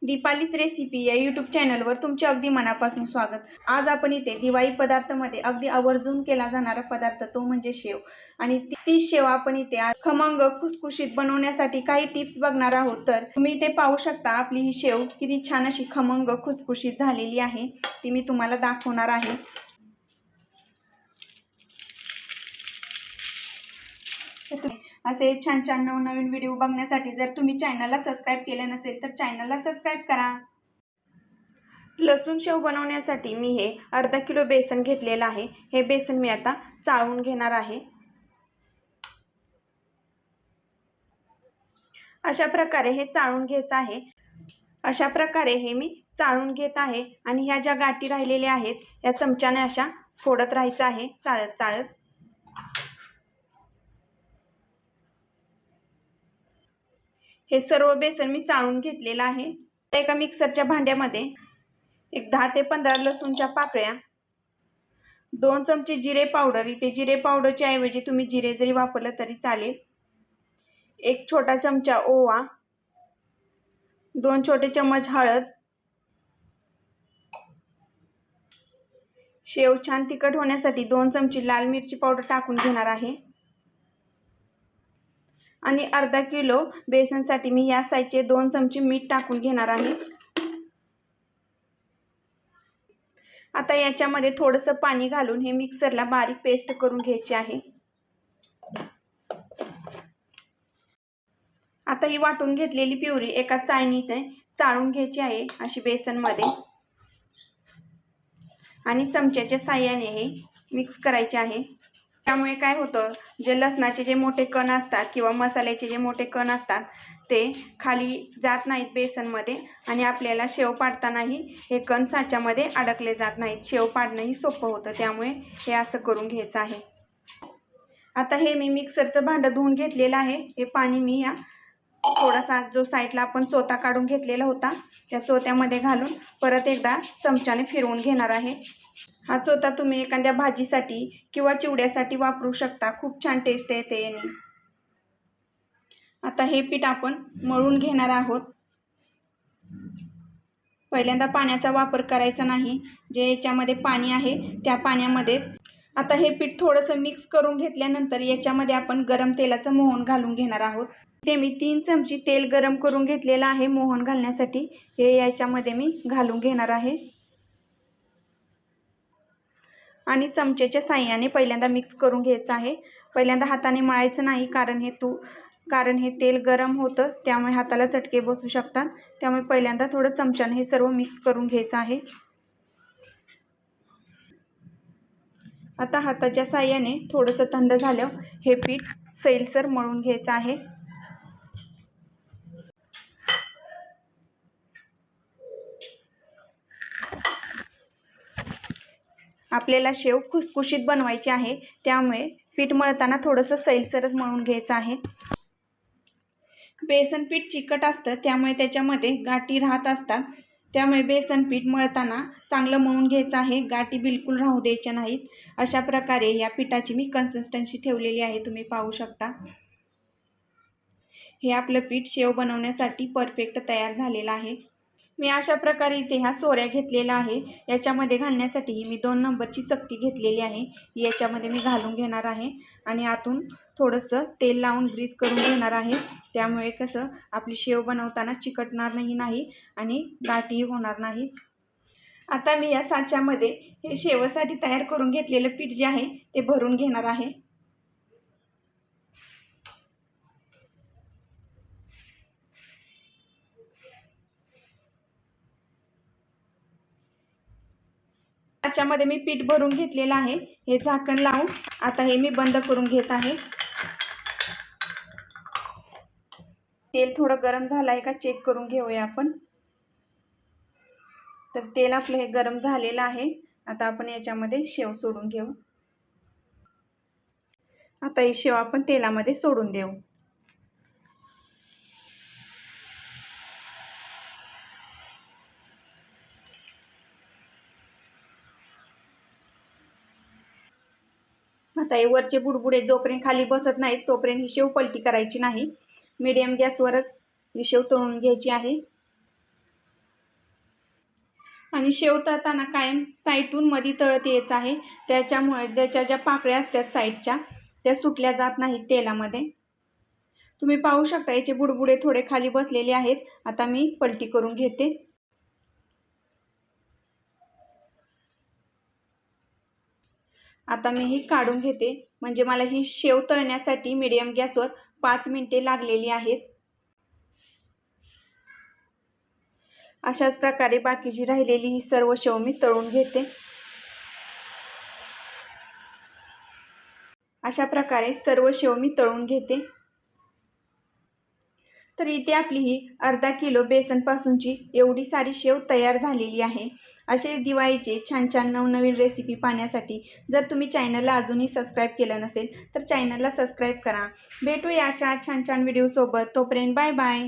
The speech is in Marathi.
दीपालीच रेसिपी या यूट्यूब चॅनलवर तुमचे अगदी मनापासून स्वागत। आज आपण इथे दिवाळी पदार्थामध्ये अगदी आवर्जून केला जाणारा पदार्थ तो म्हणजे शेव आणि ती शेव आपण इथे खमंग खुसखुशीत बनवण्यासाठी काही टिप्स बघणार आहोत। तर तुम्ही इथे पाहू शकता आपली ही शेव किती छान अशी खमंग खुसखुशीत झालेली आहे, ती मी तुम्हाला दाखवणार आहे। असे छान छान नवनवीन व्हिडिओ बघण्यासाठी जर तुम्ही चॅनलला सबस्क्राइब केले नसेल तर चॅनलला सबस्क्राइब करा। लसूण शेव बनवण्यासाठी मी हे अर्धा किलो बेसन घेतलेलं आहे। हे बेसन मी आता चाळून घेणार आहे। अशा प्रकारे हे चाळून घ्यायचं आहे। अशा प्रकारे हे मी चाळून घेत आहे आणि ह्या ज्या गाठी राहिलेल्या आहेत या चमच्याने अशा फोडत राहायचं आहे चाळत चाळत। हे सर्व बेसन मी चाळून घेतलेलं आहे। एका मिक्सरच्या भांड्यामध्ये एक 10 ते 15 लसूणच्या पाकळ्या, 2 चमचे जिरे पावडर, इथे जिरे पावडरच्या ऐवजी तुम्ही जिरे जरी वापरलं तरी चालेल, 1 छोटा चमचा ओवा, 2 छोटे चम्मच हळद, शेव छान तिखट होण्यासाठी 2 चमचे लाल मिरची पावडर टाकून घेणार आहे आणि अर्धा किलो बेसनसाठी मी या साईजचे 2 चमचे मीठ टाकून घेणार आहे। आता याच्यामध्ये थोडंसं पाणी घालून हे मिक्सरला बारीक पेस्ट करून घ्यायची आहे। आता ही वाटून घेतलेली प्युरी एका चाळणीने चाळून घ्यायची आहे अशी बेसनमध्ये आणि चमच्याच्या साहाय्याने हे मिक्स करायचे आहे। त्यामुळे काय होतं, जे लसणाचे जे मोठे कण असतात किंवा मसाल्याचे जे मोठे कण असतात ते खाली जात नाहीत बेसनमध्ये आणि आपल्याला शेव पाडतानाही हे कण साच्यामध्ये अडकले जात नाहीत। शेव पाडणंही सोपं होतं, त्यामुळे हे असं करून घ्यायचं आहे। आता हे मी मिक्सरचं भांडं धुवून घेतलेलं आहे। हे पाणी मी या थोडासा जो साईडला आपण चोथा काढून घेतलेला होता त्या चोथ्यामध्ये घालून परत एकदा चमच्याने फिरवून घेणार आहे। हा चोथा तुम्ही एखाद्या भाजीसाठी किंवा चिवड्यासाठी वापरू शकता, खूप छान टेस्ट येते याने। आता हे पीठ आपण मळून घेणार आहोत। पहिल्यांदा पाण्याचा वापर करायचा नाही, जे याच्यामध्ये पाणी आहे त्या पाण्यामध्ये आता हे पीठ थोडंसं मिक्स करून घेतल्यानंतर याच्यामध्ये आपण गरम तेलाचं मोहन घालून घेणार आहोत। ते मी 3 चमचे तेल गरम करून घेतलेलं आहे मोहन घालण्यासाठी, हे याच्यामध्ये मी घालून घेणार आहे आणि चमच्याच्या साहाय्याने पहिल्यांदा मिक्स करून घ्यायचं आहे। पहिल्यांदा हाताने मळायचं नाही, कारण हे तेल गरम होतं त्यामुळे हाताला चटके बसू शकतात। त्यामुळे पहिल्यांदा थोडं चमच्याने हे सर्व मिक्स करून घ्यायचं आहे। आता हाताच्या साहाय्याने थोडंसं थंड झाल्यावर हे पीठ सैलसर मळून घ्यायचं आहे। आपल्याला शेव खुसखुशीत बनवायची आहे, त्यामुळे पीठ मळताना थोडंसं सैलसरच मळून घ्यायचं आहे। बेसन पीठ चिकट असतं त्यामुळे त्याच्यामध्ये गाठी राहत असतात, त्यामुळे बेसन पीठ मळताना चांगलं मळून घ्यायचं आहे, गाठी बिलकुल राहू द्यायच्या नाहीत। अशा प्रकारे या पिठाची मी कन्सिस्टन्सी ठेवलेली आहे, तुम्ही पाहू शकता। हे आपलं पीठ शेव बनवण्यासाठी परफेक्ट तयार झालेलं आहे। मी अशा प्रकारे इथे ह्या सोऱ्या घेतलेल्या आहे, याच्यामध्ये घालण्यासाठी मी 2 नंबरची चकती घेतलेली आहे, याच्यामध्ये मी घालून घेणार आहे आणि आतून थोडंसं तेल लावून ग्रीस करून घेणार आहे। त्यामुळे कसं आपली शेव बनवताना चिकटणार नाही आणि गाठीही होणार नाही। आता मी या साच्यामध्ये हे शेवसाठी तयार करून घेतलेलं पीठ जे आहे ते भरून घेणार आहे। त्याच्यामध्ये मी पीठ भरून घेतलेलं आहे। हे झाकण लावून आता हे मी बंद करून घेत आहे। तेल थोडं गरम झालं आहे का चेक करून घेऊया आपण। तर तेल आपलं हे गरम झालेलं आहे। आता आपण याच्यामध्ये शेव सोडून घेऊ। आता ही शेव आपण तेलामध्ये सोडून देऊ। आता हे वरचे बुडबुडे जोपर्यंत खाली बसत नाहीत तोपर्यंत ही शेव पलटी करायची नाही, मीडियम गॅसवरच ही शेव तळून घ्यायची आहे। आणि शेव तळताना कायम साईडून मध्ये तळत यायचं आहे, त्याच्यामुळे त्याच्या ज्या पाकळ्या असतात साईडच्या त्या सुटल्या जात नाहीत तेलामध्ये. तुम्ही पाहू शकता याचे बुडबुडे थोडे खाली बसलेले आहेत. आता मी पलटी करून घेते. आता मी ही काढून घेते. म्हणजे मला ही शेव तळण्यासाठी मीडियम गॅसवर 5 मिनिटे लागलेली आहेत. अशाच प्रकारे बाकीची राहिलेली ही सर्व शेव मी तळून घेते. अशा प्रकारे सर्व शेव मी तळून घेते. तर इथे आपली ही अर्धा किलो बेसनपासूनची एवढी सारी शेव तयार झालेली आहे. असे दिवाळीचे छान छान नवनवीन रेसिपी पाहण्यासाठी जर तुम्ही चॅनलला अजूनही सबस्क्राईब केलं नसेल तर चॅनलला सबस्क्राईब करा. भेटूया अशा छान छान व्हिडिओसोबत. तोपर्यंत बाय बाय.